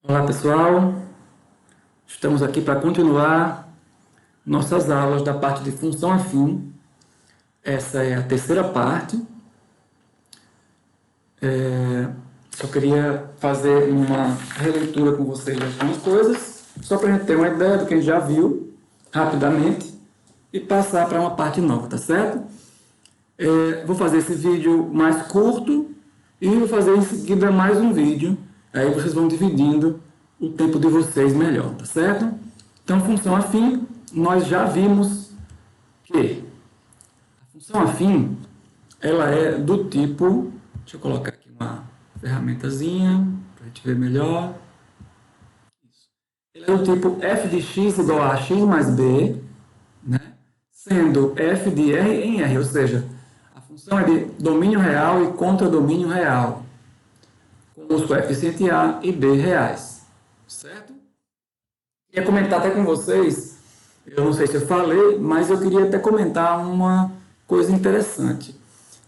Olá pessoal, estamos aqui para continuar nossas aulas da parte de função afim. Essa é a terceira parte. Só queria fazer uma releitura com vocês de algumas coisas, só para a gente ter uma ideia do que a gente já viu, rapidamente, e passar para uma parte nova, tá certo? Vou fazer esse vídeo mais curto e vou fazer em seguida mais um vídeo. Aí vocês vão dividindo o tempo de vocês melhor, tá certo? Então, função afim, nós já vimos que a função afim, ela é do tipo, deixa eu colocar aqui uma ferramentazinha para a gente ver melhor. Ela é do tipo f de x igual a x mais b, né? Sendo f de r em r, ou seja, a função é de domínio real e contra domínio real, com os coeficientes a e b reais, certo? Queria comentar até com vocês, eu não sei se eu falei, mas eu queria até comentar uma coisa interessante.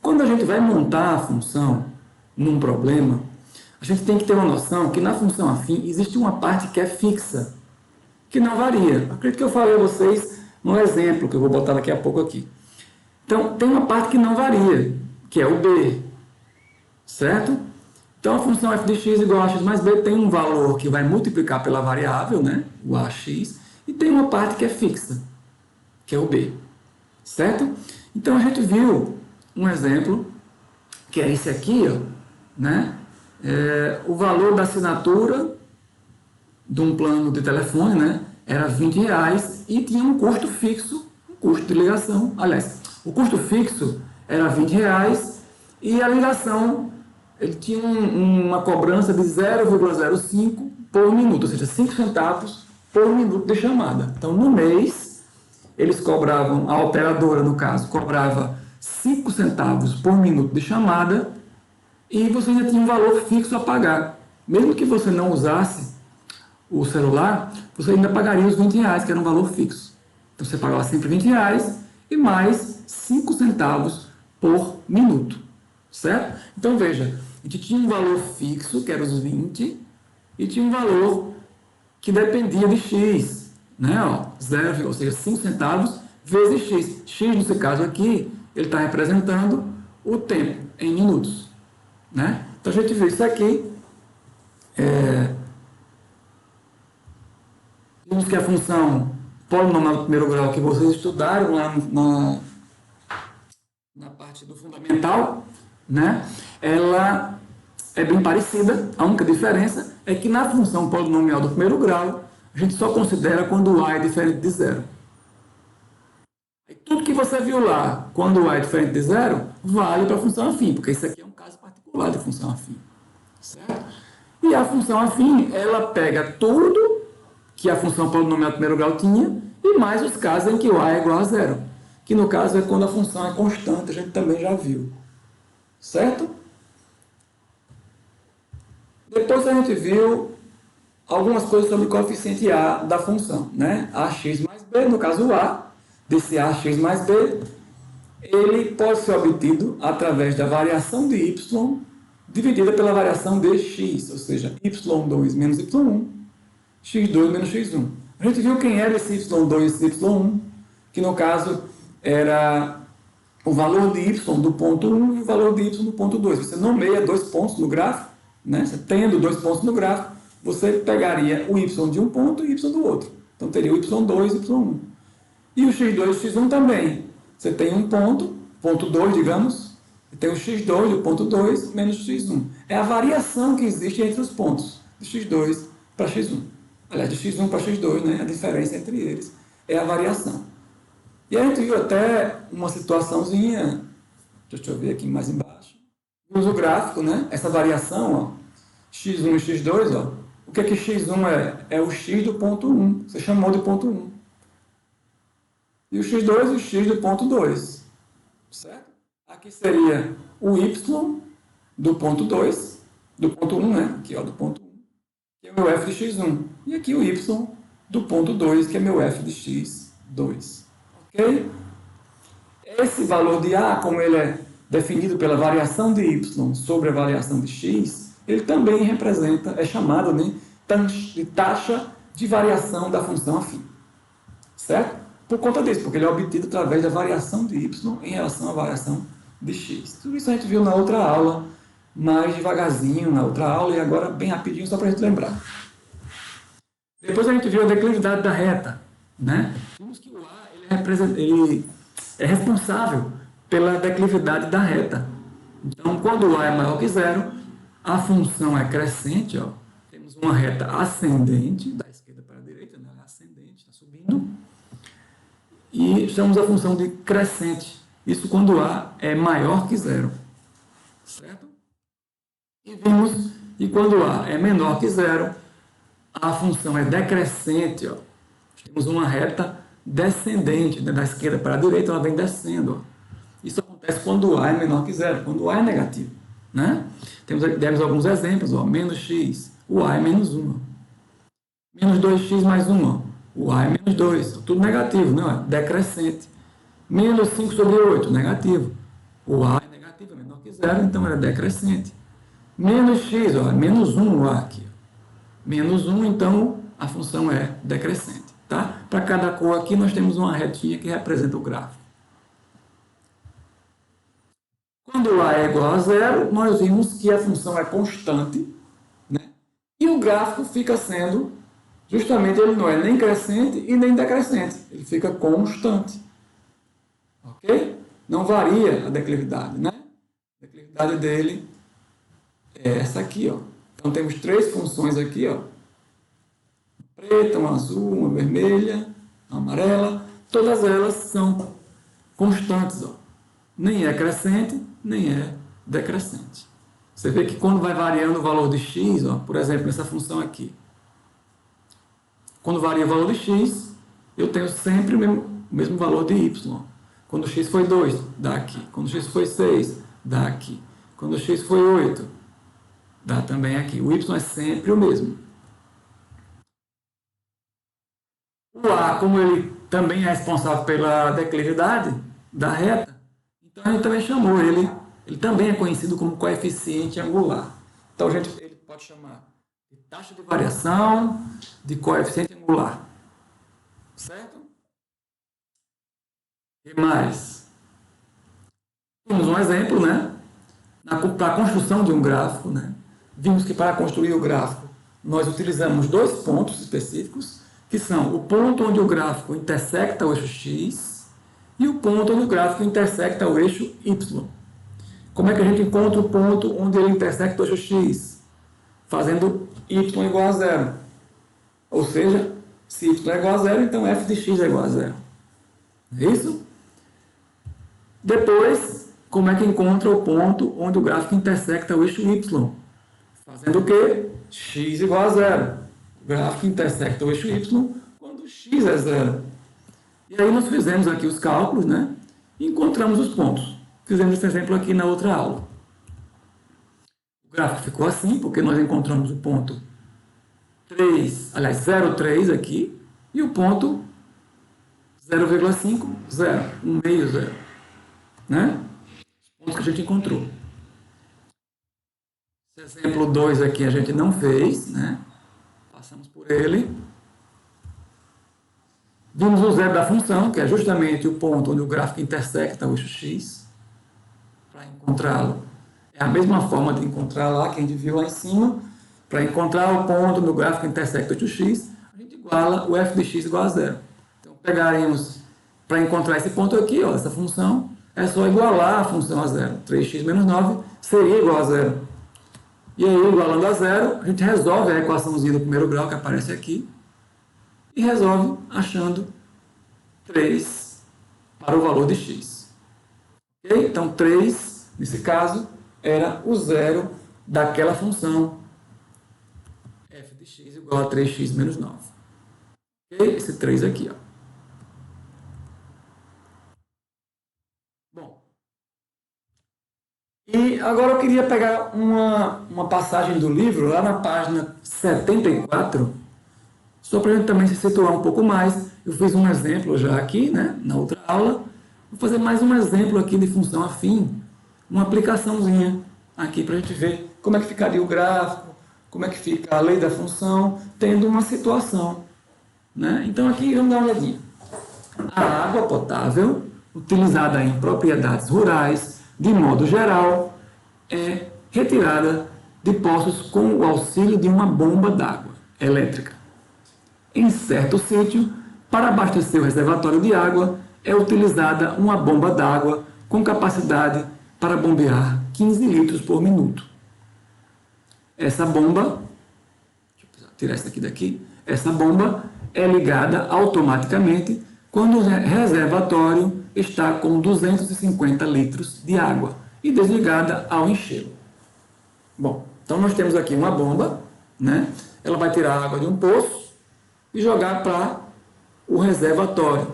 Quando a gente vai montar a função num problema, a gente tem que ter uma noção que na função afim existe uma parte que é fixa, que não varia. Acredito que eu falei a vocês no exemplo, que eu vou botar daqui a pouco aqui. Então, tem uma parte que não varia, que é o b, certo? Então, a função f de x igual a x mais b tem um valor que vai multiplicar pela variável, né, o ax, e tem uma parte que é fixa, que é o b, certo? Então, a gente viu um exemplo, que é esse aqui, ó, né? O valor da assinatura de um plano de telefone, né, era R$ 20 e tinha um custo fixo, um custo de ligação. Aliás, o custo fixo era R$ 20 e a ligação ele tinha uma cobrança de 0,05 por minuto, ou seja, 5 centavos por minuto de chamada. Então, no mês, eles cobravam, a operadora, no caso, cobrava 5 centavos por minuto de chamada e você ainda tinha um valor fixo a pagar. Mesmo que você não usasse o celular, você ainda pagaria os R$ 20, que era um valor fixo. Então, você pagava sempre R$ 20 e mais 5 centavos por minuto, certo? Então, veja, a gente tinha um valor fixo, que era os 20, e tinha um valor que dependia de x, né? Ó, 0, ou seja, 5 centavos vezes x. X, nesse caso aqui, ele está representando o tempo em minutos, né? Então, a gente vê isso aqui. Vimos que a função polinomial do primeiro grau que vocês estudaram lá na parte do fundamental, né? Ela é bem parecida. A única diferença é que na função polinomial do primeiro grau, a gente só considera quando o a é diferente de zero. E tudo que você viu lá, quando o a é diferente de zero, vale para a função afim, porque isso aqui é um caso particular de função afim, certo? E a função afim, ela pega tudo que a função polinomial do primeiro grau tinha e mais os casos em que o a é igual a zero, que no caso é quando a função é constante, a gente também já viu, certo? Depois a gente viu algumas coisas sobre o coeficiente a da função, né? Ax mais b, no caso o a, desse ax mais b, ele pode ser obtido através da variação de y dividida pela variação de x, ou seja, y2 menos y1, x2 menos x1. A gente viu quem era esse y2 e esse y1, que no caso era o valor de y do ponto 1 e o valor de y do ponto 2. Você nomeia dois pontos no gráfico, né? Você tendo dois pontos no gráfico, você pegaria o y de um ponto e o y do outro. Então teria o y2 e o y1. E o x2 e o x1 também. Você tem um ponto, ponto 2, digamos, e tem o x2 do ponto 2 menos o x1. É a variação que existe entre os pontos, de x2 para x1. Aliás, de x1 para x2, né? A diferença entre eles é a variação. E a gente viu até uma situaçãozinha, deixa eu ver aqui mais embaixo, vimos o gráfico, né? Essa variação, ó, x1 e x2, ó, o que é que x1 é? É o x do ponto 1, você chamou de ponto 1. E o x2 e o x do ponto 2, certo? Aqui seria o y do ponto 2, do ponto 1, né? Aqui, ó, do ponto 1, que é o meu f de x1. E aqui o y do ponto 2, que é meu f de x2. Ok? Esse valor de a, como ele é definido pela variação de y sobre a variação de x, ele também representa, é chamado, né, taxa de variação da função afim. Certo? Por conta disso, porque ele é obtido através da variação de y em relação à variação de x. Tudo isso a gente viu na outra aula, mais devagarzinho na outra aula, e agora bem rapidinho, só para a gente lembrar. Depois a gente viu a declividade da reta. Né? Vimos que o A ele é responsável pela declividade da reta. Então, quando o A é maior que zero, a função é crescente. Ó. Temos uma reta ascendente, da esquerda para a direita, né? Ascendente, está subindo. E chamamos a função de crescente. Isso quando A é maior que zero. Certo? E vimos que quando A é menor que zero, a função é decrescente. Ó. Temos uma reta descendente, né? Da esquerda para a direita, ela vem descendo. Ó. Isso acontece quando o A é menor que zero, quando o A é negativo. Né? Demos alguns exemplos. Ó. Menos x, o A é menos 1. Ó. Menos 2x mais 1. Ó. O A é menos 2, tudo negativo, não é? Decrescente. Menos 5 sobre 8, negativo. O A é negativo, é menor que zero, então era decrescente. Menos x, ó, é menos 1 o A aqui. Menos 1, então a função é decrescente. Tá? Para cada cor aqui nós temos uma retinha que representa o gráfico. Quando o A é igual a zero, nós vimos que a função é constante, né? E o gráfico fica sendo... Justamente ele não é nem crescente e nem decrescente. Ele fica constante. Ok? Não varia a declividade, né? A declividade dele é essa aqui, ó. Então temos três funções aqui, ó. Uma preta, uma azul, uma vermelha, uma amarela. Todas elas são constantes, ó. Nem é crescente, nem é decrescente. Você vê que quando vai variando o valor de x, ó, por exemplo, essa função aqui. Quando varia o valor de x, eu tenho sempre o mesmo valor de y. Quando x foi 2, dá aqui. Quando x foi 6, dá aqui. Quando x foi 8, dá também aqui. O y é sempre o mesmo. O A, como ele também é responsável pela declividade da reta, então a gente também chamou ele também é conhecido como coeficiente angular. Então ele pode chamar de taxa de variação, de coeficiente angular. Certo? E mais? Temos um exemplo, né? Para a construção de um gráfico, né? Vimos que para construir o gráfico, nós utilizamos dois pontos específicos, que são o ponto onde o gráfico intersecta o eixo x e o ponto onde o gráfico intersecta o eixo y. Como é que a gente encontra o ponto onde ele intersecta o eixo x? Fazendo y igual a zero. Ou seja, se y é igual a zero, então f de x é igual a zero. É isso? Depois, como é que encontra o ponto onde o gráfico intersecta o eixo y? Fazendo o quê? X igual a zero. O gráfico intersecta o eixo y quando x é zero. E aí nós fizemos aqui os cálculos, né? E encontramos os pontos. Fizemos esse exemplo aqui na outra aula. O gráfico ficou assim, porque nós encontramos o ponto 0,3 aqui, e o ponto 0,5, 0, 1 meio, 0. Né? Os pontos que a gente encontrou. Esse exemplo 2 aqui a gente não fez, né? Passamos por ele. Vimos o zero da função, que é justamente o ponto onde o gráfico intersecta o eixo x. Para encontrá-lo, é a mesma forma de encontrar lá, que a gente viu lá em cima. Para encontrar o ponto onde o gráfico intersecta o eixo x, a gente iguala o f de x igual a zero. Então, pegaremos, para encontrar esse ponto aqui, ó, essa função, é só igualar a função a zero. 3x menos 9 seria igual a zero. E aí, igualando a zero, a gente resolve a equaçãozinha do primeiro grau que aparece aqui e resolve achando 3 para o valor de x. Okay? Então, 3, nesse caso, era o zero daquela função f de x igual a 3x menos 9. Okay? Esse 3 aqui, ó. Bom, e agora eu queria pegar uma passagem do livro, lá na página 74, só para a gente também se situar um pouco mais. Eu fiz um exemplo já aqui, né, na outra aula. Vou fazer mais um exemplo aqui de função afim, uma aplicaçãozinha aqui para a gente ver como é que ficaria o gráfico, como é que fica a lei da função tendo uma situação, né? Então aqui vamos dar uma olhadinha. A água potável, utilizada em propriedades rurais, de modo geral, é retirada de poços com o auxílio de uma bomba d'água elétrica. Em certo sítio, para abastecer o reservatório de água, é utilizada uma bomba d'água com capacidade para bombear 15 litros por minuto. Essa bomba, deixa eu tirar essa aqui daqui, essa bomba é ligada automaticamente quando o reservatório está com 250 litros de água e desligada ao enchê-lo. Bom, então nós temos aqui uma bomba, né? Ela vai tirar a água de um poço e jogar para o reservatório.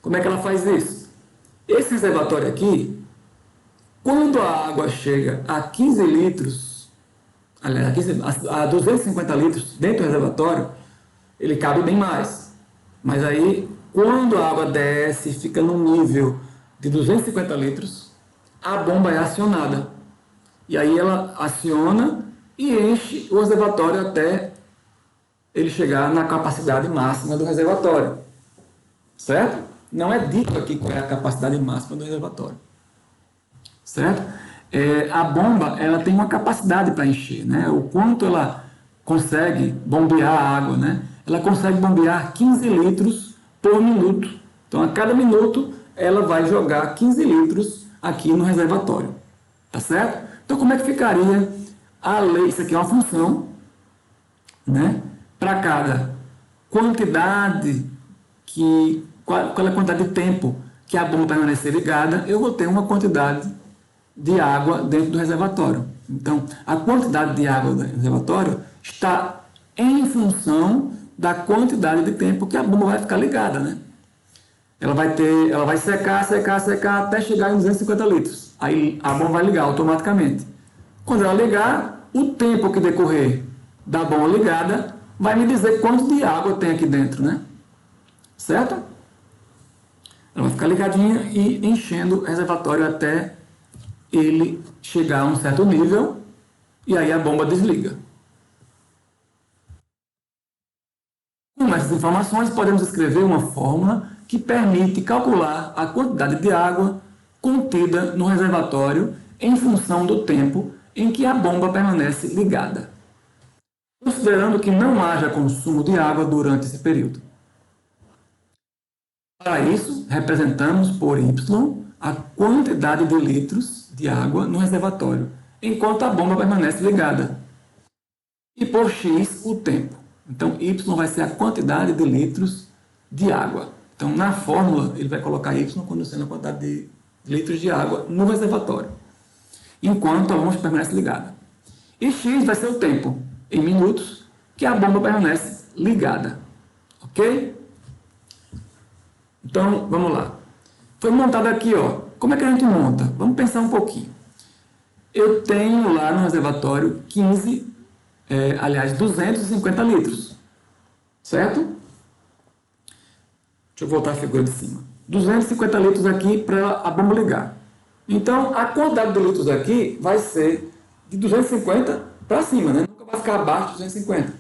Como é que ela faz isso? Esse reservatório aqui, quando a água chega a 15 litros, aliás, a 250 litros dentro do reservatório, ele cabe bem mais. Mas aí, quando a água desce e fica no nível de 250 litros, a bomba é acionada. E aí ela aciona e enche o reservatório até ele chegar na capacidade máxima do reservatório. Certo? Não é dito aqui qual é a capacidade máxima do reservatório. Certo? A bomba ela tem uma capacidade para encher, né? O quanto ela consegue bombear a água, né? Ela consegue bombear 15 litros por minuto. Então, a cada minuto, ela vai jogar 15 litros aqui no reservatório. Tá certo? Então, como é que ficaria a lei? Isso aqui é uma função, né? Para cada quantidade qual é a quantidade de tempo que a bomba permanecer ligada, eu vou ter uma quantidade de água dentro do reservatório. Então, a quantidade de água do reservatório está em função da quantidade de tempo que a bomba vai ficar ligada, né? Ela vai secar até chegar em 250 litros. Aí a bomba vai ligar automaticamente. Quando ela ligar, o tempo que decorrer da bomba ligada vai me dizer quanto de água tem aqui dentro, né? Certo? Ela vai ficar ligadinha e enchendo o reservatório até ele chegar a um certo nível e aí a bomba desliga. Com essas informações, podemos escrever uma fórmula que permite calcular a quantidade de água contida no reservatório em função do tempo em que a bomba permanece ligada, considerando que não haja consumo de água durante esse período. Para isso, representamos por Y a quantidade de litros de água no reservatório, enquanto a bomba permanece ligada. E por X, o tempo. Então, Y vai ser a quantidade de litros de água. Então, na fórmula, ele vai colocar Y quando sendo a quantidade de litros de água no reservatório, enquanto a bomba permanece ligada. E X vai ser o tempo, em minutos, que a bomba permanece ligada. Ok? Então, vamos lá. Foi montado aqui, ó. Como é que a gente monta? Vamos pensar um pouquinho. Eu tenho lá no reservatório 250 litros. Certo? Deixa eu voltar a figura de cima. 250 litros aqui para a bomba ligar. Então, a quantidade de litros aqui vai ser de 250 para cima, né? Nunca vai ficar abaixo de 250.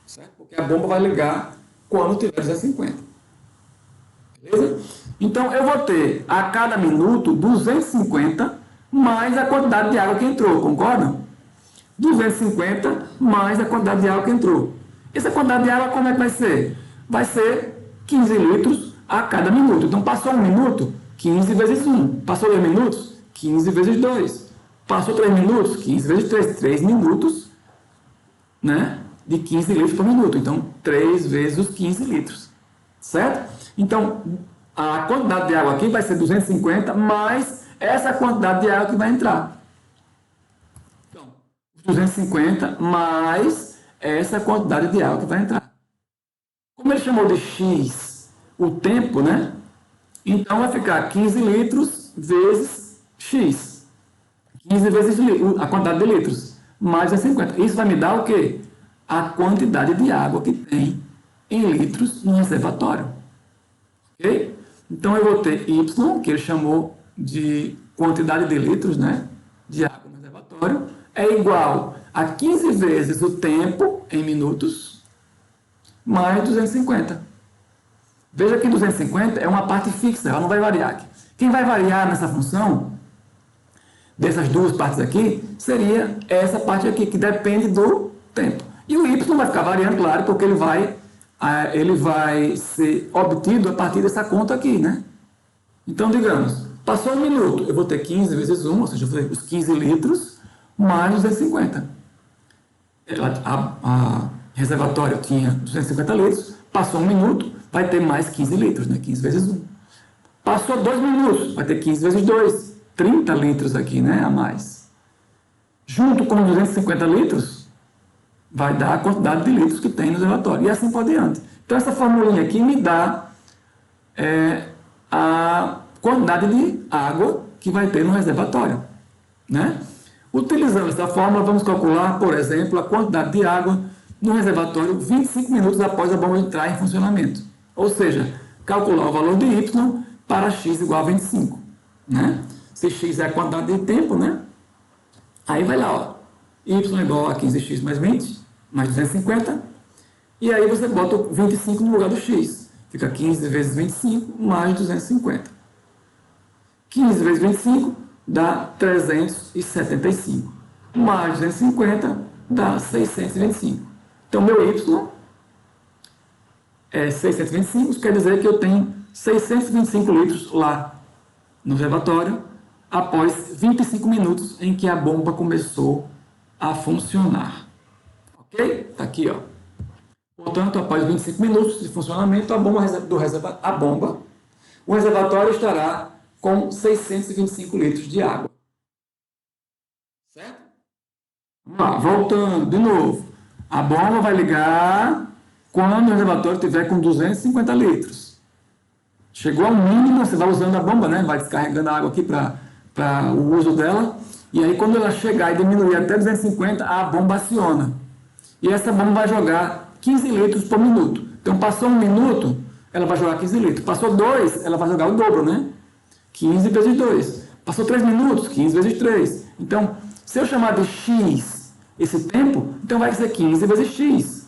Certo? Porque a bomba vai ligar quando tiver 250. Beleza? Então, eu vou ter a cada minuto 250 mais a quantidade de água que entrou, concordam? 250 mais a quantidade de água que entrou. Essa quantidade de água como é que vai ser? Vai ser 15 litros a cada minuto. Então, passou um minuto, 15 vezes 1. Passou 2 minutos, 15 vezes 2. Passou 3 minutos, 15 vezes 3. 3 minutos, né? De 15 litros por minuto. Então, 3 vezes os 15 litros. Certo? Então, a quantidade de água aqui vai ser 250 mais essa quantidade de água que vai entrar. Então, 250 mais essa quantidade de água que vai entrar. Como ele chamou de X o tempo, né? Então, vai ficar 15 litros vezes X. 15 vezes a quantidade de litros, mais 50. Isso vai me dar o quê? A quantidade de água que tem em litros no reservatório. Ok? Então, eu vou ter Y, que ele chamou de quantidade de litros, né, de água no reservatório, é igual a 15 vezes o tempo em minutos, mais 250. Veja que 250 é uma parte fixa, ela não vai variar aqui. Quem vai variar nessa função, dessas duas partes aqui, seria essa parte aqui, que depende do tempo. E o y vai ficar variando, claro, porque ele vai ser obtido a partir dessa conta aqui, né? Então, digamos, passou um minuto, eu vou ter 15 vezes 1, ou seja, eu vou ter os 15 litros, mais 250. A reservatório tinha 250 litros, passou um minuto, vai ter mais 15 litros, né? 15 vezes 1. Passou 2 minutos, vai ter 15 vezes 2, 30 litros aqui, né? A mais. Junto com 250 litros, vai dar a quantidade de litros que tem no reservatório. E assim por diante. Então, essa formulinha aqui me dá a quantidade de água que vai ter no reservatório, né? Utilizando essa fórmula, vamos calcular, por exemplo, a quantidade de água no reservatório 25 minutos após a bomba entrar em funcionamento. Ou seja, calcular o valor de y para x igual a 25, né? Se x é a quantidade de tempo, né? Aí vai lá, ó, y igual a 15x mais 20, mais 250, e aí você bota o 25 no lugar do x. Fica 15 vezes 25 mais 250. 15 vezes 25 dá 375. Mais 250 dá 625. Então, meu y é 625, isso quer dizer que eu tenho 625 litros lá no reservatório após 25 minutos em que a bomba começou a funcionar. Ok? Está aqui, ó. Portanto, após 25 minutos de funcionamento, o reservatório estará com 625 litros de água. Certo? Vamos lá, voltando de novo. A bomba vai ligar quando o reservatório estiver com 250 litros. Chegou ao mínimo, você vai usando a bomba, né? Vai descarregando a água aqui para o uso dela. E aí, quando ela chegar e diminuir até 250, a bomba aciona. E essa bomba vai jogar 15 litros por minuto. Então, passou um minuto, ela vai jogar 15 litros. Passou 2, ela vai jogar o dobro, né? 15 vezes 2. Passou 3 minutos, 15 vezes 3. Então, se eu chamar de x esse tempo, então vai ser 15 vezes x.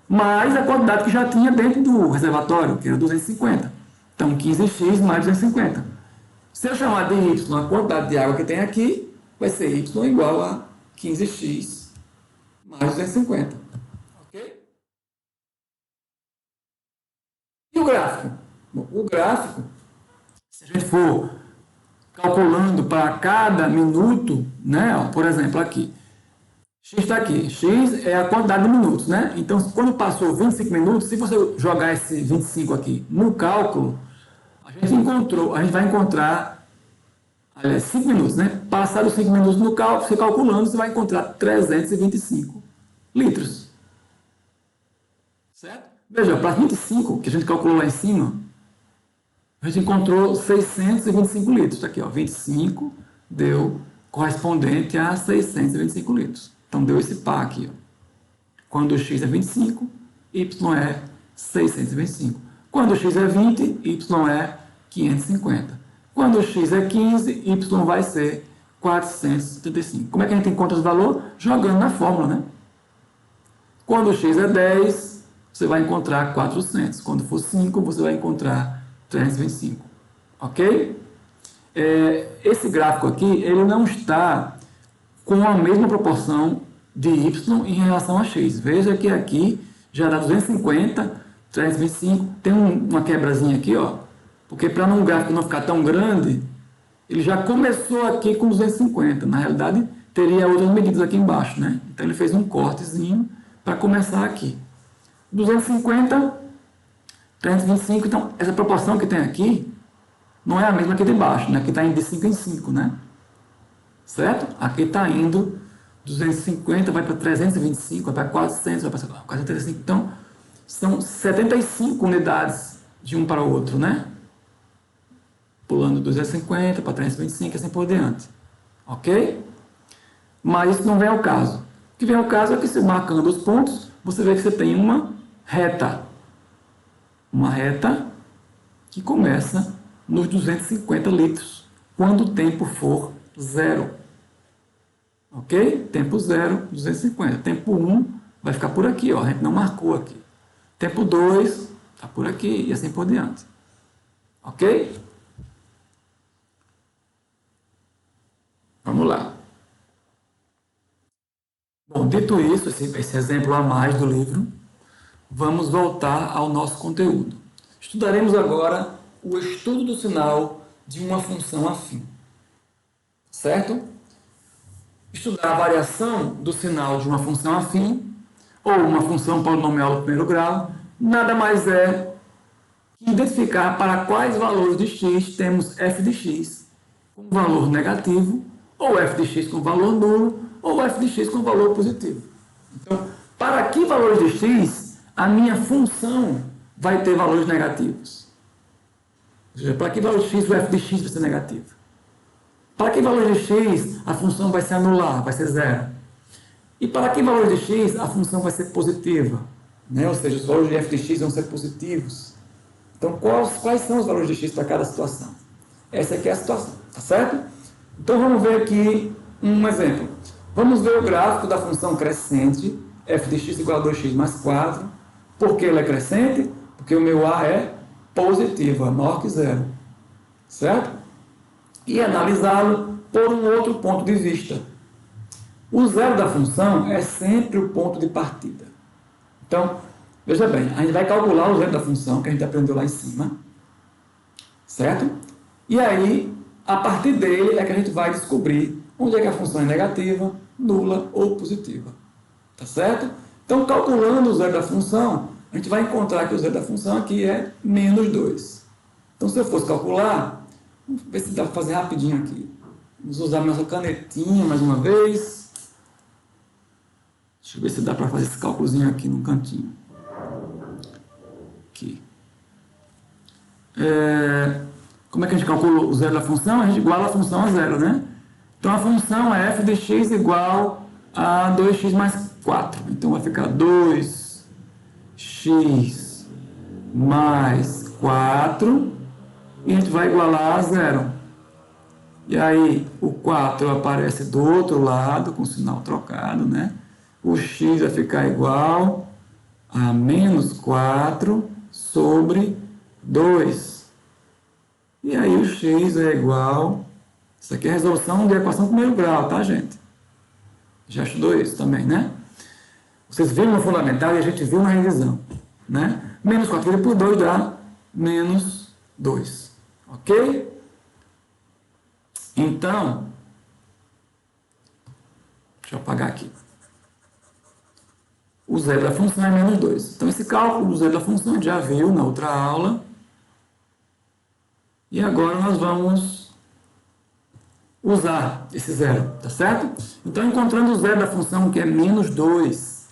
Mais a quantidade que já tinha dentro do reservatório, que era 250. Então, 15x mais 250. Se eu chamar de y a quantidade de água que tem aqui, vai ser y igual a 15x mais 250. Ok? E o gráfico? Bom, o gráfico, se a gente for calculando para cada minuto, né? Ó, por exemplo, aqui. X está aqui. X é a quantidade de minutos, né? Então, quando passou 25 minutos, se você jogar esse 25 aqui no cálculo, a gente vai encontrar 5 minutos, né? Passados 5 minutos no cálculo, você calculando, você vai encontrar 325 litros. Certo? Veja, para 25, que a gente calculou lá em cima, a gente encontrou 625 litros. Está aqui, ó, 25 deu correspondente a 625 litros. Então, deu esse par aqui. Ó. Quando o x é 25, y é 625. Quando o x é 20, y é 550. Quando o x é 15, y vai ser 475. Como é que a gente encontra esse valor? Jogando na fórmula, né? Quando o x é 10, você vai encontrar 400. Quando for 5, você vai encontrar 325. Ok? Esse gráfico aqui, ele não está com a mesma proporção de y em relação a x. Veja que aqui já dá 250, 325, tem uma quebrazinha aqui, ó, porque para um gráfico não ficar tão grande, ele já começou aqui com 250. Na realidade, teria outras medidas aqui embaixo, né? Então ele fez um cortezinho para começar aqui. 250, 325, então essa proporção que tem aqui não é a mesma aqui de baixo, né? Aqui está indo de 5 em 5, né? Certo? Aqui está indo 250, vai para 325, vai para 400, vai para 435. Então, são 75 unidades de um para o outro, né? Pulando 250 para 325 e assim por diante. Ok? Mas isso não vem ao caso. O que vem ao caso é que, se marcando os pontos, você vê que você tem uma reta. Uma reta que começa nos 250 litros, quando o tempo for zero. Ok? Tempo 0, 250. Tempo 1 vai ficar por aqui, ó, a gente não marcou aqui. Tempo 2 está por aqui e assim por diante. Ok? Vamos lá. Bom, dito isso, esse exemplo a mais do livro, vamos voltar ao nosso conteúdo. Estudaremos agora o estudo do sinal de uma função afim. Certo? Estudar a variação do sinal de uma função afim ou uma função polinomial do primeiro grau nada mais é que identificar para quais valores de x temos f de x com valor negativo, ou f de x com valor nulo, ou f de x com valor positivo. Então, para que valores de x a minha função vai ter valores negativos? Ou seja, para que valor de x o f de x vai ser negativo? Para que valor de x a função vai se anular, vai ser zero? E para que valor de x a função vai ser positiva? Né? Ou seja, os valores de f de x vão ser positivos. Então, quais são os valores de x para cada situação? Essa aqui é a situação, tá certo? Então, vamos ver aqui um exemplo. Vamos ver o gráfico da função crescente, f de x igual a 2x mais 4. Por que ele é crescente? Porque o meu a é positivo, é maior que zero. Certo? E analisá-lo por um outro ponto de vista. O zero da função é sempre o ponto de partida. Então, veja bem, a gente vai calcular o zero da função que a gente aprendeu lá em cima, certo? E aí, a partir dele é que a gente vai descobrir onde é que a função é negativa, nula ou positiva. Tá certo? Então, calculando o zero da função, a gente vai encontrar que o zero da função aqui é menos 2. Então, se eu fosse calcular, vamos ver se dá para fazer rapidinho aqui. Vamos usar nossa canetinha mais uma vez. Deixa eu ver se dá para fazer esse cálculozinho aqui no cantinho. Aqui. Como é que a gente calcula o zero da função? A gente iguala a função a zero, né? Então, a função é f de x igual a 2x mais 4. Então, vai ficar 2x mais 4 e a gente vai igualar a zero. E aí, o 4 aparece do outro lado, com o sinal trocado, né? O x vai ficar igual a menos 4 sobre 2. E aí o x é igual... Isso aqui é a resolução de equação do primeiro grau, tá, gente? Já estudou isso também, né? Vocês viram no fundamental e a gente viu na revisão, né? Menos 4 dividido por 2 dá menos 2. Ok? Então, deixa eu apagar aqui. O zero da função é menos 2. Então, esse cálculo do zero da função a gente já viu na outra aula. E agora nós vamos usar esse zero, tá certo? Então, encontrando o zero da função, que é menos 2.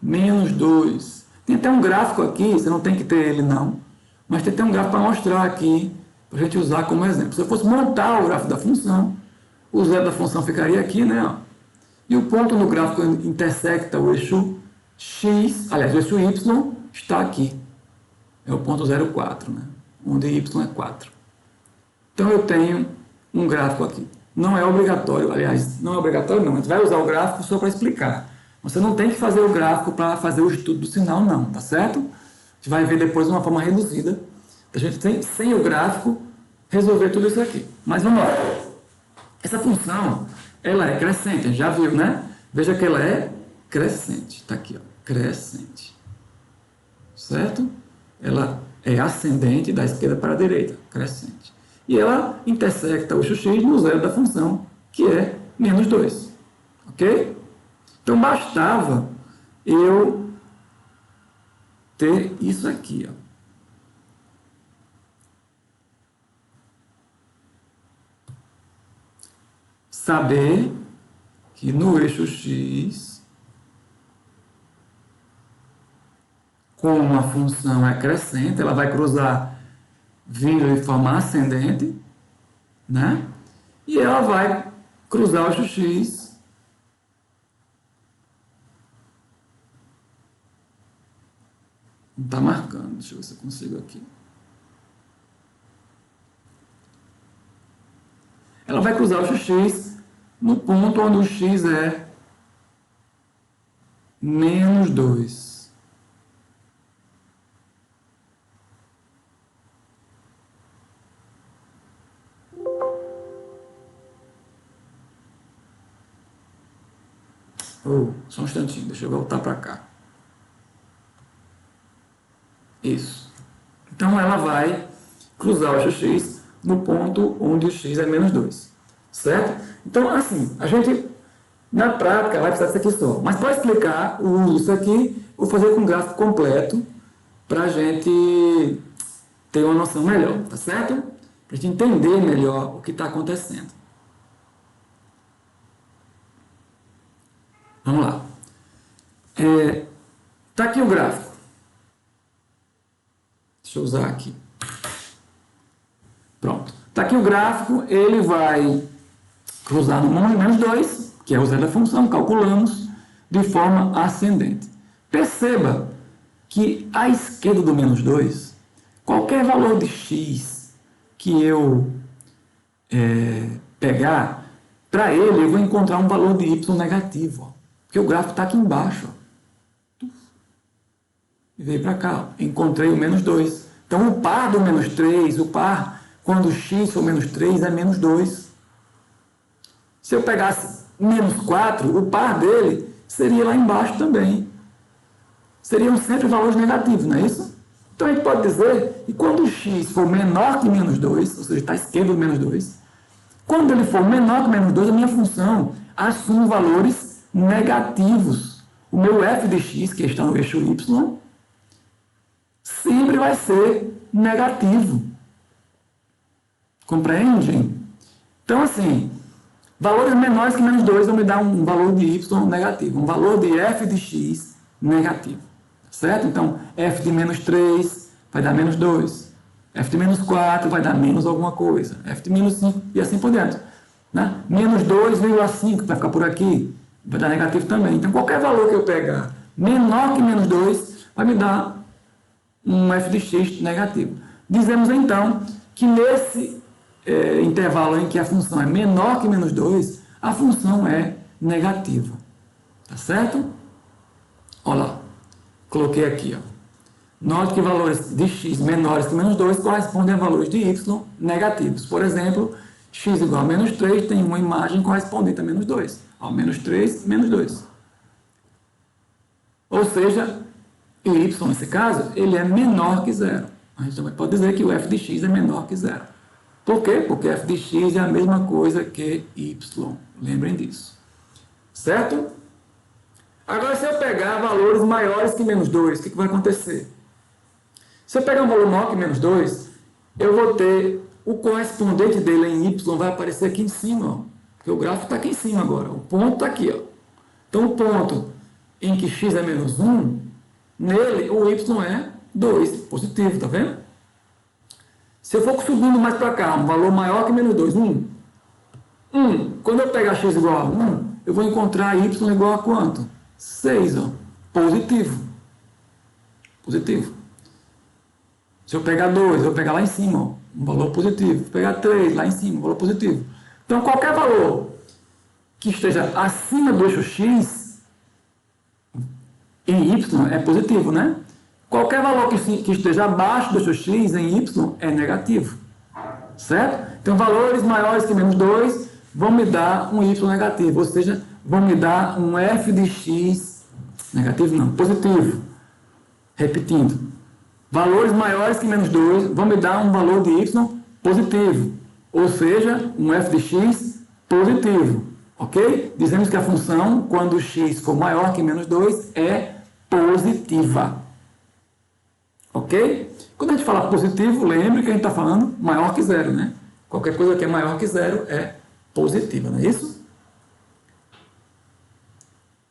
Menos 2. Tem até um gráfico aqui, você não tem que ter ele não. Mas tem até um gráfico para mostrar aqui, para a gente usar como exemplo. Se eu fosse montar o gráfico da função, o zero da função ficaria aqui, né? E o ponto no gráfico intersecta o eixo x, aliás, o eixo y está aqui. É o ponto 0,4, né? Onde y é 4. Então, eu tenho um gráfico aqui. Não é obrigatório, aliás, não é obrigatório não, a gente vai usar o gráfico só para explicar. Você não tem que fazer o gráfico para fazer o estudo do sinal, não, tá certo? A gente vai ver depois de uma forma reduzida. A gente tem, sem o gráfico, resolver tudo isso aqui. Mas vamos lá. Essa função, ela é crescente, a gente já viu, né? Veja que ela é crescente. Está aqui, ó, crescente. Certo? Ela é ascendente da esquerda para a direita, crescente. E ela intersecta o x no zero da função, que é menos 2. Ok? Então, bastava eu ter isso aqui, ó. Saber que no eixo x, como a função é crescente, ela vai cruzar vindo de forma ascendente, né? E ela vai cruzar o eixo x não está marcando, deixa eu ver se eu consigo aqui. Ela vai cruzar o eixo x no ponto onde o x é menos 2. Só um instantinho, deixa eu voltar para cá. Isso. Então, ela vai cruzar o eixo x no ponto onde o x é menos 2. Certo? Então, assim, a gente, na prática, vai precisar disso aqui só. Mas para explicar o uso disso aqui, vou fazer com um gráfico completo para a gente ter uma noção melhor, tá certo? Para a gente entender melhor o que está acontecendo. Vamos lá. Está aqui o gráfico. Deixa eu usar aqui. Pronto. Está aqui o gráfico, ele vai cruzar no menos 2, que é o zero da função, calculamos, de forma ascendente. Perceba que à esquerda do menos 2, qualquer valor de x que eu pegar, para ele eu vou encontrar um valor de y negativo. Ó, porque o gráfico está aqui embaixo. Ó. E veio para cá. Ó, encontrei o menos 2. Então o par do menos 3, o par quando x for menos 3 é menos 2. Se eu pegasse menos 4, o par dele seria lá embaixo também. Seriam sempre valores negativos, não é isso? Então a gente pode dizer que quando o x for menor que menos 2, ou seja, está à esquerda do menos 2, quando ele for menor que menos 2, a minha função assume valores negativos. O meu f de x, que está no eixo y, sempre vai ser negativo. Compreende? Então, assim, valores menores que menos 2 vão me dar um valor de y negativo, um valor de f de x negativo. Certo? Então, f de menos 3 vai dar menos 2. F de menos 4 vai dar menos alguma coisa. F de menos 5 e assim por diante. Né? Menos 2,5 vai ficar por aqui, vai dar negativo também. Então, qualquer valor que eu pegar menor que menos 2 vai me dar um f de x negativo. Dizemos, então, que nesse intervalo em que a função é menor que menos 2, a função é negativa. Tá certo? Olha lá. Coloquei aqui. Ó. Note que valores de x menores que menos 2 correspondem a valores de y negativos. Por exemplo, x igual a menos 3 tem uma imagem correspondente a menos 2. Ó, menos 3, menos 2. Ou seja, y, nesse caso, ele é menor que zero. A gente também pode dizer que o f de x é menor que zero. Por quê? Porque f de x é a mesma coisa que y. Lembrem disso. Certo? Agora, se eu pegar valores maiores que menos 2, o que vai acontecer? Se eu pegar um valor maior que menos 2, eu vou ter o correspondente dele em y vai aparecer aqui em cima. Ó, porque o gráfico está aqui em cima agora. O ponto está aqui. Ó. Então, o ponto em que x é menos 1, nele o y é 2, positivo, tá vendo? Se eu for subindo mais para cá, um valor maior que menos 2, 1. Quando eu pegar x igual a 1, eu vou encontrar y igual a quanto? 6, ó, positivo. Positivo. Se eu pegar 2, eu vou pegar lá em cima, ó, um valor positivo. Se eu pegar 3, lá em cima, um valor positivo. Então, qualquer valor que esteja acima do eixo x, em y, é positivo, né? Qualquer valor que esteja abaixo do eixo x, em y, é negativo. Certo? Então, valores maiores que menos 2 vão me dar um y negativo, ou seja, vão me dar um f de x, negativo não, positivo. Repetindo, valores maiores que menos 2 vão me dar um valor de y positivo, ou seja, um f de x positivo. Ok? Dizemos que a função, quando x for maior que menos 2, é positiva. Ok? Quando a gente fala positivo, lembre que a gente está falando maior que zero, né? Qualquer coisa que é maior que zero é positiva, não é isso?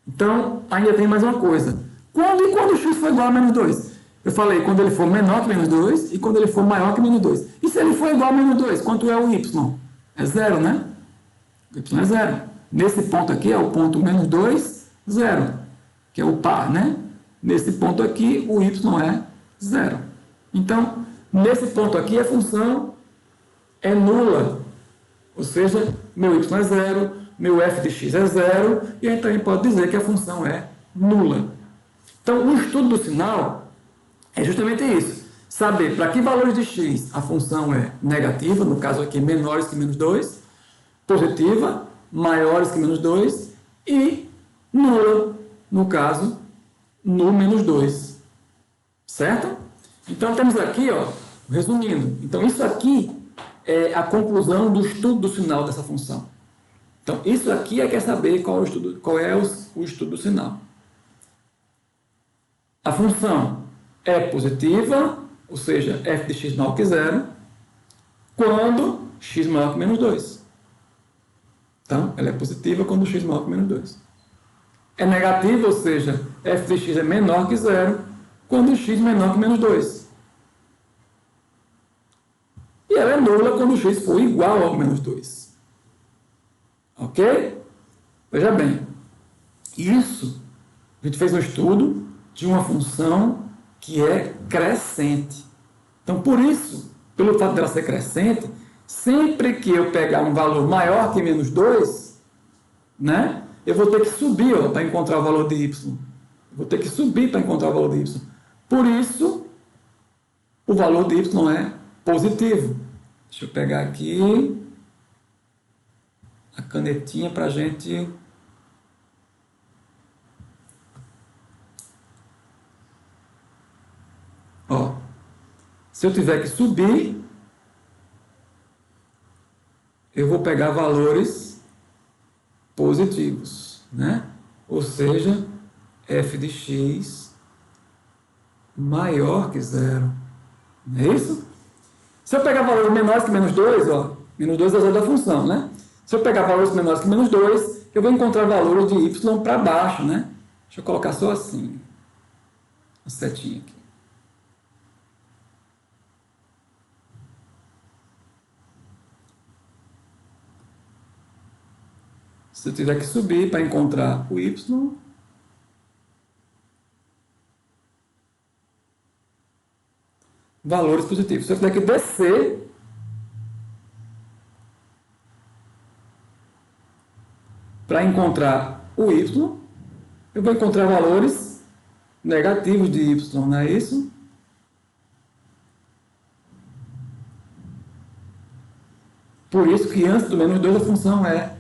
Então, ainda tem mais uma coisa. Quando o x for igual a menos 2? Eu falei, quando ele for menor que menos 2 e quando ele for maior que menos 2. E se ele for igual a menos 2, quanto é o y? É zero, né? O y é zero. Nesse ponto aqui é o ponto menos 2, 0, que é o par, né? Nesse ponto aqui, o y é 0. Então, nesse ponto aqui, a função é nula. Ou seja, meu y é 0, meu f de x é zero, e a gente também pode dizer que a função é nula. Então, o estudo do sinal é justamente isso. Saber para que valores de x a função é negativa, no caso aqui menores que menos 2, positiva, maiores que menos 2, e nula, no caso, no menos 2. Certo? Então, temos aqui, ó, resumindo, então isso aqui é a conclusão do estudo do sinal dessa função. Então, isso aqui é quer saber qual é o estudo do sinal. A função é positiva, ou seja, f de x maior que zero, quando x maior que menos 2. Então, ela é positiva quando x maior que menos 2. É negativa, ou seja, f de x é menor que zero, quando x menor que menos 2. E ela é nula quando x for igual ao menos 2. Ok? Veja bem, isso, a gente fez um estudo de uma função que é crescente. Então, por isso, pelo fato dela ser crescente, sempre que eu pegar um valor maior que menos 2, né, eu vou ter que subir para encontrar o valor de y. Eu vou ter que subir para encontrar o valor de y. Por isso, o valor de y é positivo. Deixa eu pegar aqui a canetinha para a gente... Ó, se eu tiver que subir, eu vou pegar valores positivos, né? Ou seja, f de x maior que zero. Não é isso? Se eu pegar valores menores que menos 2, ó, menos 2 é zero da função, né? Se eu pegar valores menores que menos 2, eu vou encontrar valores de y para baixo, né? Deixa eu colocar só assim, a setinha aqui. Se eu tiver que subir para encontrar o y, valores positivos. Se eu tiver que descer, para encontrar o y, eu vou encontrar valores negativos de y, não é isso? Por isso que antes do menos 2 a função é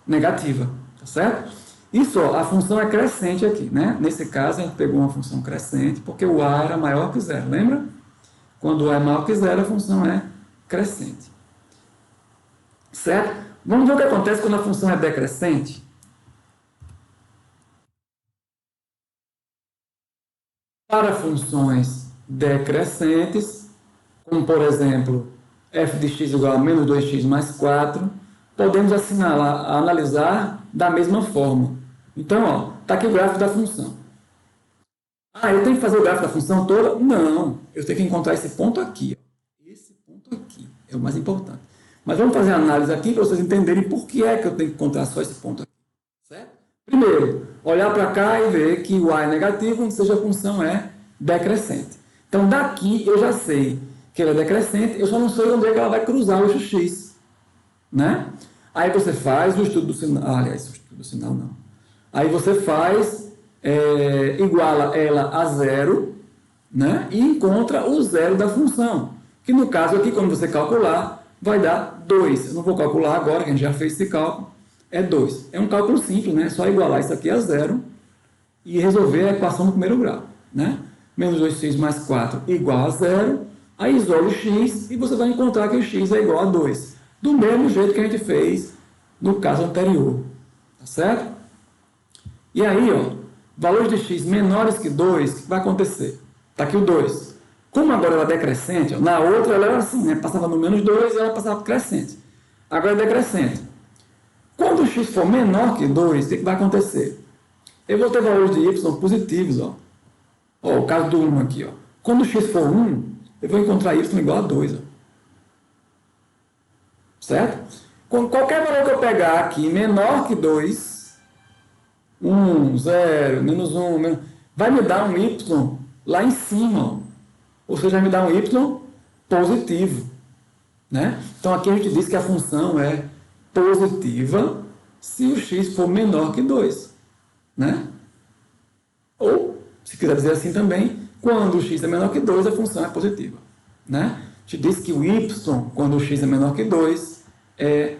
negativa, tá certo? Isso, ó, a função é crescente aqui, né? Nesse caso, a gente pegou uma função crescente porque o a era maior que zero, lembra? Quando o a é maior que zero, a função é crescente. Certo? Vamos ver o que acontece quando a função é decrescente? Para funções decrescentes, como por exemplo, f de x igual a menos 2x mais 4, podemos analisar da mesma forma. Então, está aqui o gráfico da função. Ah, eu tenho que fazer o gráfico da função toda? Não, eu tenho que encontrar esse ponto aqui. Ó. Esse ponto aqui é o mais importante. Mas vamos fazer a análise aqui para vocês entenderem por que é que eu tenho que encontrar só esse ponto aqui. Certo? Primeiro, olhar para cá e ver que o a é negativo, ou seja, a função é decrescente. Então, daqui eu já sei que ela é decrescente, eu só não sei onde é que ela vai cruzar o eixo x. Né? Aí você faz o estudo do sinal, aliás, o estudo do sinal não. Aí você faz, iguala ela a zero, né? E encontra o zero da função. Que no caso aqui, quando você calcular, vai dar 2. Eu não vou calcular agora, que a gente já fez esse cálculo. É 2. É um cálculo simples, né? É só igualar isso aqui a zero e resolver a equação no primeiro grau. Né? Menos 2x mais 4 igual a zero. Aí isola o x e você vai encontrar que o x é igual a 2. Do mesmo jeito que a gente fez no caso anterior. Tá certo? E aí, ó, valores de x menores que 2, o que vai acontecer? Está aqui o 2. Como agora ela é decrescente, ó, na outra ela era assim, né? Passava no menos 2 e ela passava crescente. Agora é decrescente. Quando o x for menor que 2, o que vai acontecer? Eu vou ter valores de y positivos. Ó, o caso do 1 aqui. Ó. Quando o x for 1, eu vou encontrar y igual a 2. Ó. Certo? Com qualquer valor que eu pegar aqui menor que 2, 1, 0, menos 1, vai me dar um y lá em cima. Ó. Ou seja, vai me dar um y positivo. né? Então, aqui a gente diz que a função é positiva se o x for menor que 2, né? Ou, se quiser dizer assim também, quando o x é menor que 2, a função é positiva, né? A gente diz que o y, quando o x é menor que 2, é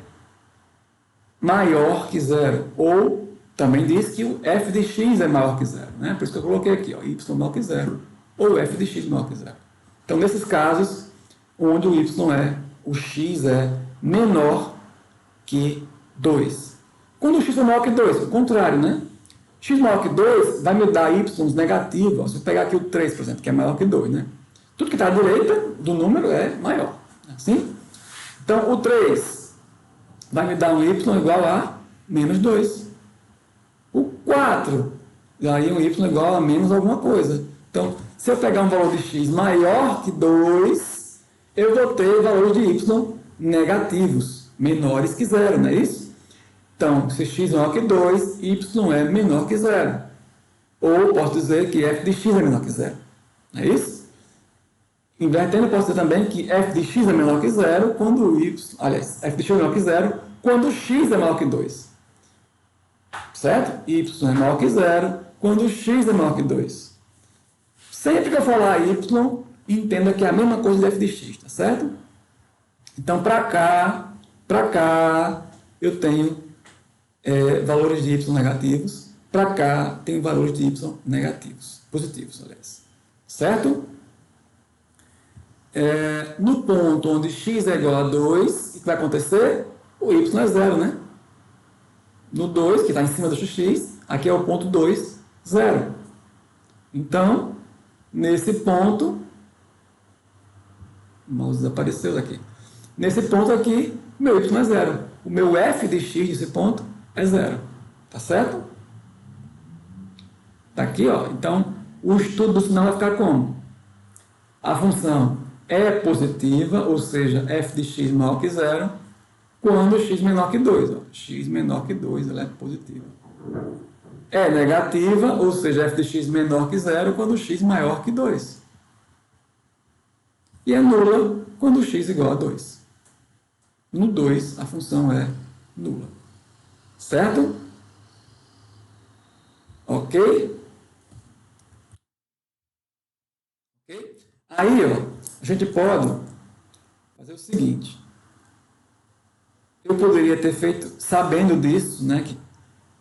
maior que zero. Ou também diz que o f de x é maior que zero, né? Por isso que eu coloquei aqui, ó, y maior que zero, ou f de x maior que zero. Então, nesses casos, onde o x é menor que 2. Quando o x é maior que 2, o contrário, né? X maior que 2 vai me dar y negativo. Se eu pegar aqui o 3, por exemplo, que é maior que 2, né? Tudo que está à direita do número é maior. Assim? Então, o 3 vai me dar um y igual a menos 2. O 4, daí um y igual a menos alguma coisa. Então, se eu pegar um valor de x maior que 2, eu vou ter valores de y negativos, menores que zero, não é isso? Então, se x é menor que 2, y é menor que zero. Ou posso dizer que f de x é menor que zero. Não é isso? Invertendo, eu posso dizer também que f de x é menor que zero quando f de x é menor que zero quando x é maior que 2. Certo? Y é maior que zero quando x é maior que 2. Sempre que eu falar y, entenda que é a mesma coisa de f de x, tá certo? Então, para cá, eu tenho valores de y negativos. Para cá, tenho valores de y negativos, positivos, aliás. Certo? No ponto onde x é igual a 2, o que vai acontecer? O y é zero, né? No 2, que está em cima do x, aqui é o ponto 2, 0. Então, nesse ponto, o mouse desapareceu daqui. Nesse ponto aqui, meu y é zero. O meu f de x nesse ponto é zero. Tá certo? Tá aqui, ó. Então, o estudo do sinal vai ficar como? A função é positiva, ou seja, f de x maior que zero, quando x menor que 2. Ó. X menor que 2, ela é positiva. É negativa, ou seja, f de x menor que zero, quando x maior que 2. E é nula quando x igual a 2. No 2, a função é nula. Certo? Ok? Aí, ó, a gente pode fazer o seguinte. Eu poderia ter feito, sabendo disso, né, que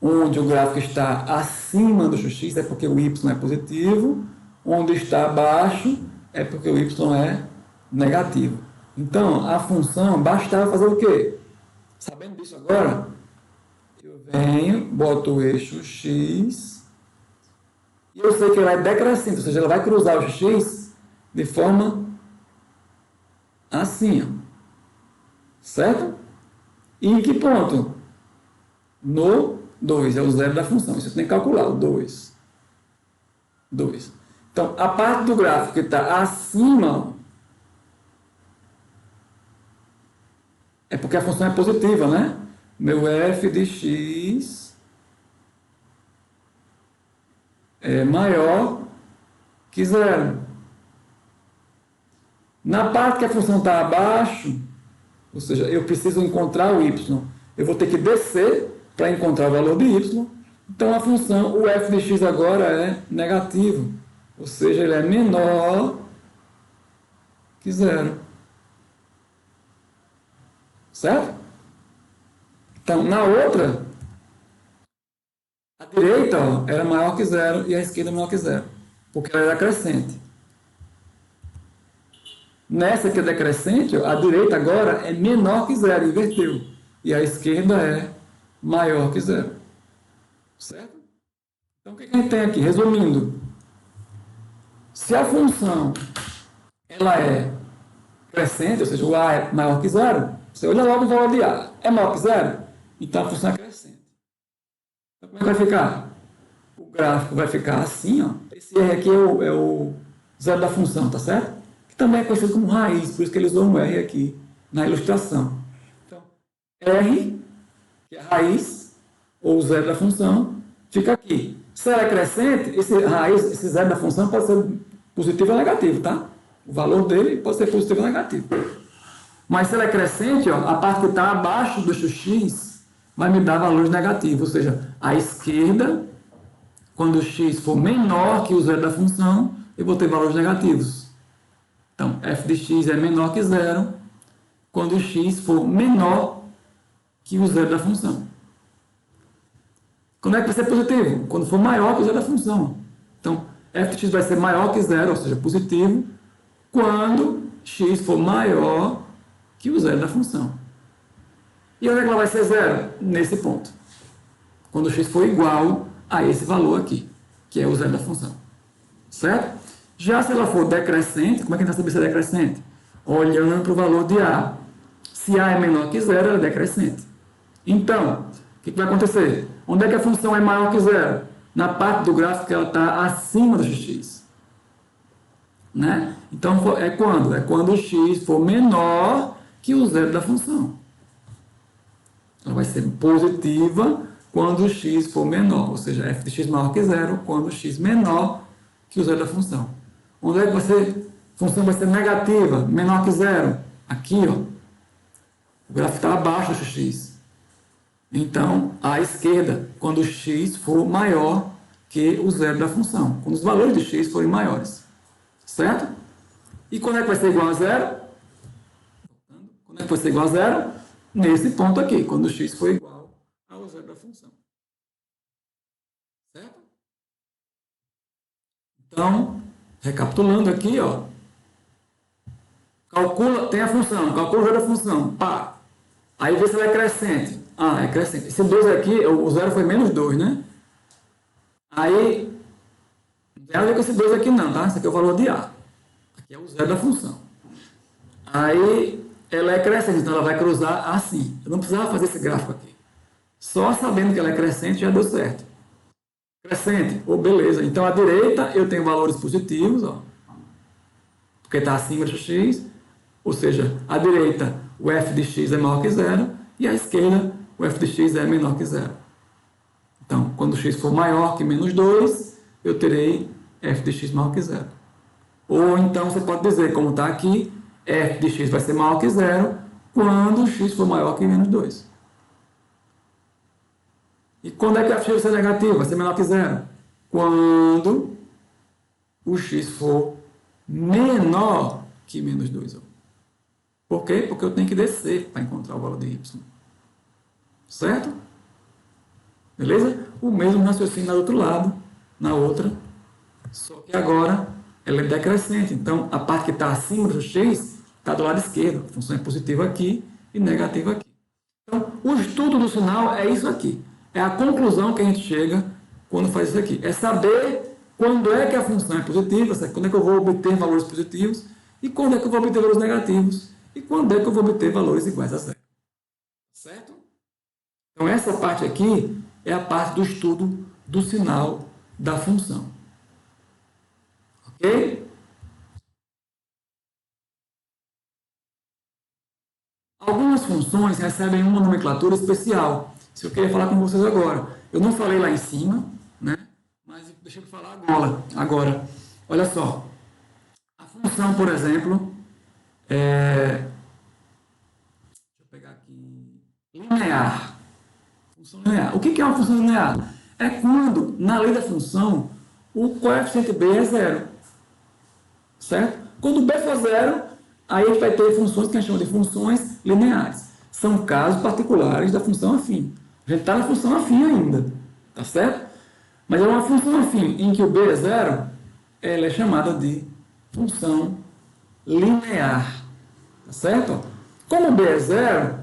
onde o gráfico está acima do x é porque o y é positivo, onde está abaixo é porque o y é negativo. Então, a função bastava fazer o quê? Sabendo disso agora, eu venho, boto o eixo x, e eu sei que ela é decrescente, ou seja, ela vai cruzar o x de forma assim, ó. Certo? E em que ponto? No 2, é o zero da função. Isso você tem que calcular, o 2. 2. Então, a parte do gráfico que está acima é porque a função é positiva, né? Meu f de x é maior que zero. Na parte que a função está abaixo, ou seja, eu preciso encontrar o y, eu vou ter que descer para encontrar o valor de y. Então, a função, o f de x agora é negativo, ou seja, ele é menor que zero. Certo? Então, na outra, a direita ó, era maior que zero e a esquerda menor que zero, porque ela era crescente. Nessa que é decrescente, ó, a direita agora é menor que zero, inverteu. E a esquerda é maior que zero. Certo? Então, o que a gente tem aqui? Resumindo, se a função ela é crescente, ou seja, o a é maior que zero, você olha logo o valor de a. É maior que zero? Então, a função é crescente. Então, como é que vai ficar? O gráfico vai ficar assim, ó. Esse R aqui é o zero da função, tá certo? Que também é conhecido como raiz, por isso que eles usam o R aqui na ilustração. Então, R, que é a raiz, ou o zero da função, fica aqui. Se ela é crescente, esse zero da função pode ser positivo ou negativo, tá? O valor dele pode ser positivo ou negativo. Mas se ela é crescente, ó, a parte que está abaixo do x vai me dar valores negativos, ou seja, à esquerda, quando o x for menor que o zero da função, eu vou ter valores negativos. Então, f de x é menor que zero quando o x for menor que o zero da função. Quando é que vai ser positivo? Quando for maior que o zero da função. Então, f de x vai ser maior que zero, ou seja, positivo, quando x for maior que o zero da função. E onde é que ela vai ser zero? Nesse ponto. Quando o x for igual a esse valor aqui, que é o zero da função. Certo? Já se ela for decrescente, como é que a gente vai saber se é decrescente? Olhando para o valor de a. Se a é menor que zero, ela é decrescente. Então, o que vai acontecer? Onde é que a função é maior que zero? Na parte do gráfico que ela está acima do x. Né? Então, é quando? É quando o x for menor que o zero da função. Ela vai ser positiva quando o x for menor, ou seja, f de x maior que zero, quando o x menor que o zero da função. Onde é que a função vai ser negativa, menor que zero? Aqui, ó. O gráfico está abaixo do x. Então, à esquerda, quando o x for maior que o zero da função. Quando os valores de x forem maiores. Certo? E quando é que vai ser igual a zero? Quando é que vai ser igual a zero? Nesse ponto aqui, quando o x for igual ao zero da função. Certo? Então, recapitulando aqui, ó. Calcula, tem a função, calcula o zero da função. Pá. Aí vê se ela é crescente. Ah, é crescente. Esse 2 aqui, o zero foi menos 2, né? Aí, não tem nada a ver com esse 2 aqui não, tá? Esse aqui é o valor de A. Aqui é o zero da função. Aí, ela é crescente, então ela vai cruzar assim. Eu não precisava fazer esse gráfico aqui. Só sabendo que ela é crescente já deu certo. Crescente, oh, beleza. Então, à direita eu tenho valores positivos, ó, porque está acima do x. Ou seja, à direita o f de x é maior que zero e à esquerda o f de x é menor que zero. Então, quando o x for maior que menos 2, eu terei f de x maior que zero. Ou então você pode dizer, como está aqui, f de x vai ser maior que zero quando o x for maior que menos 2. E quando é que f de x vai ser negativo? Vai ser menor que zero? Quando o x for menor que menos 2. Por quê? Porque eu tenho que descer para encontrar o valor de y. Certo? Beleza? O mesmo raciocínio do outro lado, na outra. Só que agora ela é decrescente. Então, a parte que está acima do x está do lado esquerdo. A função é positiva aqui e negativa aqui. Então, o estudo do sinal é isso aqui. É a conclusão que a gente chega quando faz isso aqui. É saber quando é que a função é positiva, quando é que eu vou obter valores positivos e quando é que eu vou obter valores negativos e quando é que eu vou obter valores iguais a zero. Certo? Então, essa parte aqui é a parte do estudo do sinal da função. Ok? Algumas funções recebem uma nomenclatura especial. Isso eu queria falar com vocês agora. Eu não falei lá em cima, né? Mas deixa eu falar agora. Olha só. A função, por exemplo, deixa eu pegar aqui. Linear. Função linear. O que é uma função linear? É quando, na lei da função, o coeficiente b é zero. Certo? Quando b for zero, aí a gente vai ter funções que a gente chama de funções lineares. São casos particulares da função afim. A gente está na função afim ainda. Tá certo? Mas é uma função afim em que o b é zero, ela é chamada de função linear. Tá certo? Como b é zero,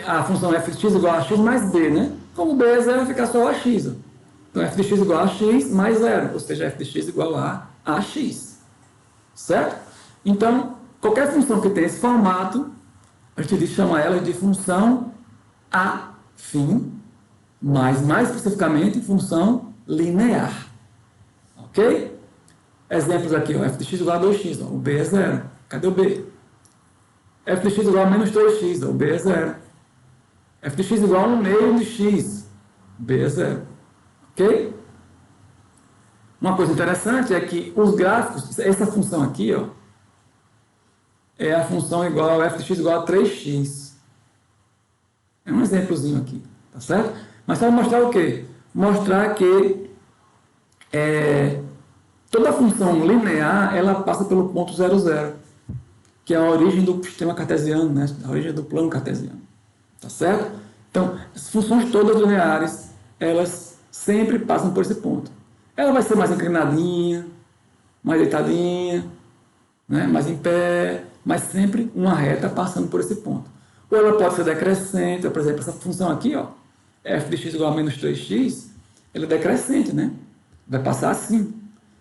a função f de x igual a x mais b, né? Como b é zero, vai ficar só ax. Então, f de x igual a x mais zero, ou seja, f de x igual a ax. Certo? Então, qualquer função que tenha esse formato, a gente chama ela de função afim, mas mais especificamente, função linear. Ok? Exemplos aqui, ó, f de x igual a 2x, ó, o b é zero. Cadê o b? F de x igual a menos 3x, ó, o b é zero. F de x igual a 1 meio de x, b é zero. Ok? Uma coisa interessante é que os gráficos, essa função aqui, ó, é a função igual, f de x igual a 3x. É um exemplozinho aqui, tá certo? Mas só mostrar o quê? Mostrar que toda função linear, ela passa pelo ponto 0, 0, que é a origem do sistema cartesiano, né? A origem do plano cartesiano, tá certo? Então, as funções todas lineares, elas sempre passam por esse ponto. Ela vai ser mais inclinadinha, mais deitadinha, né? Mais em pé, mas sempre uma reta passando por esse ponto. Ou ela pode ser decrescente, por exemplo, essa função aqui, ó, f de x igual a menos 3x, ela é decrescente, né? Vai passar assim,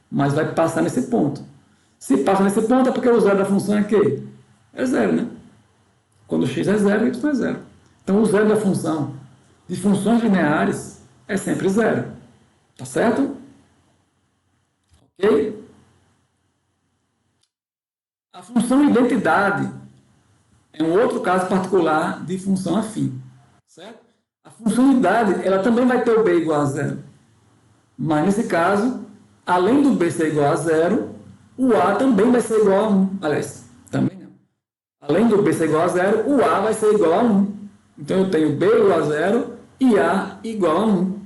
mas vai passar nesse ponto. Se passa nesse ponto é porque o zero da função é quê? É zero, né? Quando x é zero, y é zero. Então o zero da função de funções lineares é sempre zero. Tá certo? Ok? A função identidade é um outro caso particular de função afim. Certo? A função identidade, ela também vai ter o b igual a zero. Mas nesse caso, além do b ser igual a zero, o a também vai ser igual a 1. Aliás, também não. Além do b ser igual a zero, o a vai ser igual a 1. Então eu tenho b igual a zero e a igual a 1.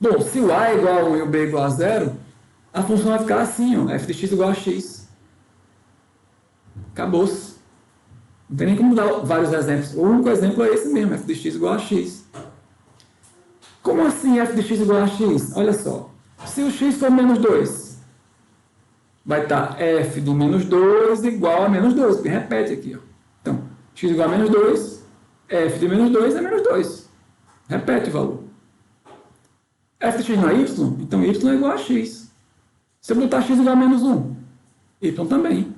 Bom, se o a é igual a 1 e o b igual a zero, a função vai ficar assim, ó, f de x igual a x. Acabou-se. Não tem nem como dar vários exemplos. O único exemplo é esse mesmo, f de x igual a x. Como assim f de x igual a x? Olha só. Se o x for menos 2, vai estar f de menos 2 igual a menos 2, porque repete aqui. Ó. Então, x igual a menos 2, f de menos 2 é menos 2. Repete o valor. F de x não é y? Então y é igual a x. Se eu botar x igual a menos 1, y também.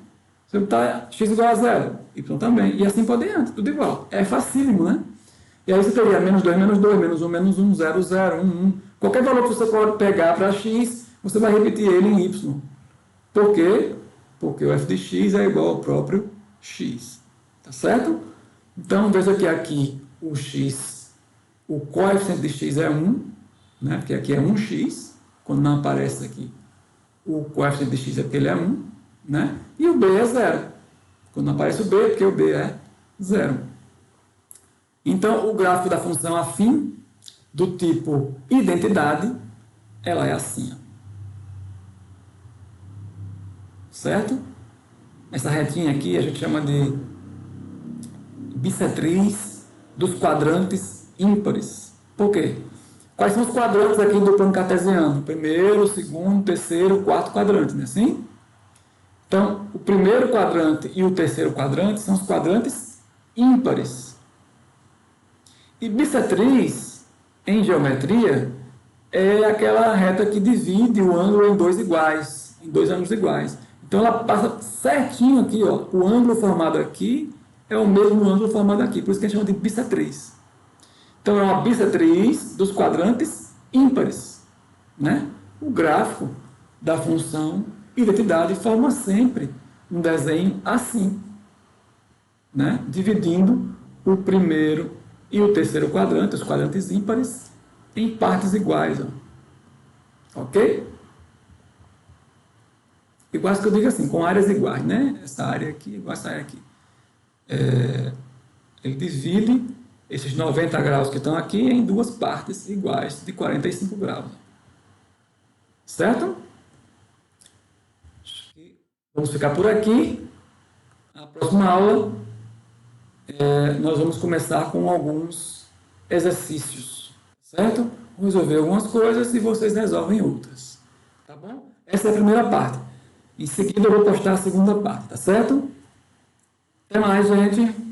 Se eu botar x igual a 0, y também. E assim por diante, tudo igual. É facílimo, né? E aí você teria menos 2, menos 2, menos 1, menos 1, 0, 0, 1, 1. Qualquer valor que você pode pegar para x, você vai repetir ele em y. Por quê? Porque o f de x é igual ao próprio x. Tá certo? Então, veja que aqui o x, o coeficiente de x é 1, né? Porque aqui é 1x. Quando não aparece aqui, o coeficiente de x é porque ele é 1, né? E o b é 0. Quando não aparece o b, é porque o b é 0. Então, o gráfico da função afim, do tipo identidade, ela é assim. Ó. Certo? Essa retinha aqui a gente chama de bissetriz dos quadrantes ímpares. Por quê? Quais são os quadrantes aqui do plano cartesiano? Primeiro, segundo, terceiro, quarto quadrante, não é assim? Então, o primeiro quadrante e o terceiro quadrante são os quadrantes ímpares. E bissetriz, em geometria, é aquela reta que divide o ângulo em dois iguais, em dois ângulos iguais. Então, ela passa certinho aqui, ó. O ângulo formado aqui é o mesmo ângulo formado aqui, por isso que a gente chama de bissetriz. Então, é uma bissetriz dos quadrantes ímpares, né? O gráfico da função identidade forma sempre um desenho assim, né? Dividindo o primeiro e o terceiro quadrante, os quadrantes ímpares, em partes iguais. Ó. Ok? Iguais que eu digo assim, com áreas iguais, né? Essa área aqui igual essa área aqui. Ele divide esses 90 graus que estão aqui em duas partes iguais de 45 graus. Certo? Vamos ficar por aqui. Na próxima aula, nós vamos começar com alguns exercícios, certo? Vou resolver algumas coisas e vocês resolvem outras, tá bom? Essa é a primeira parte. Em seguida, eu vou postar a segunda parte, tá certo? Até mais, gente!